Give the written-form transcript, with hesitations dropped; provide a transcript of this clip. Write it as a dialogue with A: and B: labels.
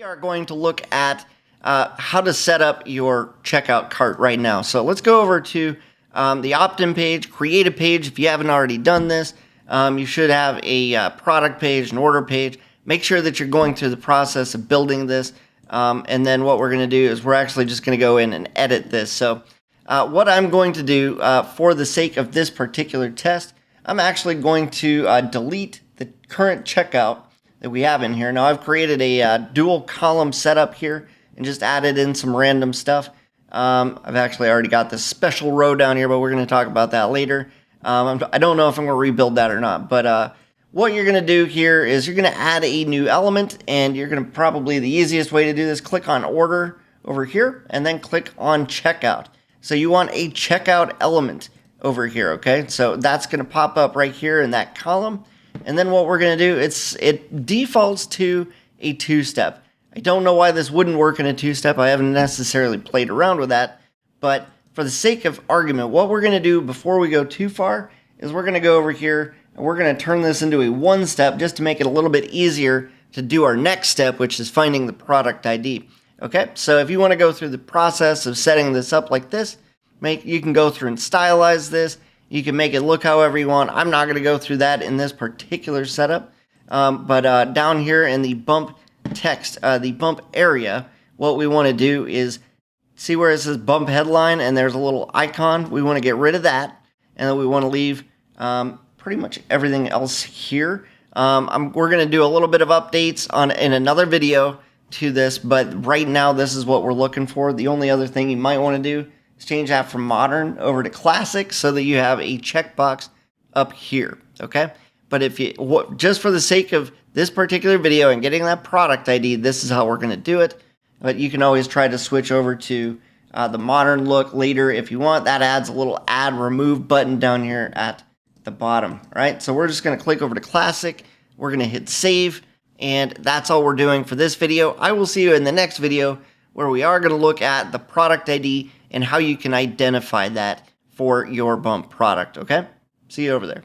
A: are going to look at how to set up your checkout cart right now. So let's go over to the opt-in page, create a page. If you haven't already done this, you should have a product page, an order page. Make sure that you're going through the process of building this. And then what we're going to do is we're actually just going to go in and edit this. So what I'm going to do for the sake of this particular test, I'm actually going to delete the current checkout that we have in here. Now I've created a dual column setup here and just added in some random stuff. I've actually already got this special row down here, but we're going to talk about that later. I don't know if I'm going to rebuild that or not, but what you're going to do here is you're going to add a new element, and you're going to probably, the easiest way to do this, click on order over here and then click on checkout. So you want a checkout element over here, okay? So that's going to pop up right here in that column. And then what we're going to do, it defaults to a two-step. I don't know why this wouldn't work in a two-step. I haven't necessarily played around with that. But for the sake of argument, what we're going to do before we go too far is we're going to go over here and we're going to turn this into a one-step just to make it a little bit easier to do our next step, which is finding the product ID. Okay, so if you want to go through the process of setting this up like this, you can go through and stylize this. You can make it look however you want. I'm not going to go through that in this particular setup. But down here in the bump text, the bump area, what we want to do is see where it says bump headline and there's a little icon. We want to get rid of that, and then we want to leave pretty much everything else here. We're going to do a little bit of updates in another video to this, but right now this is what we're looking for. The only other thing you might want to do is change that from modern over to classic so that you have a checkbox up here, okay? But if you, just for the sake of this particular video and getting that product ID, this is how we're going to do it. But you can always try to switch over to the modern look later if you want. That adds a little add remove button down here at the bottom. All right, so we're just going to click over to classic. We're going to hit save, and that's all we're doing for this video. I will see you in the next video where we are going to look at the product ID and how you can identify that for your bump product. Okay, see you over there.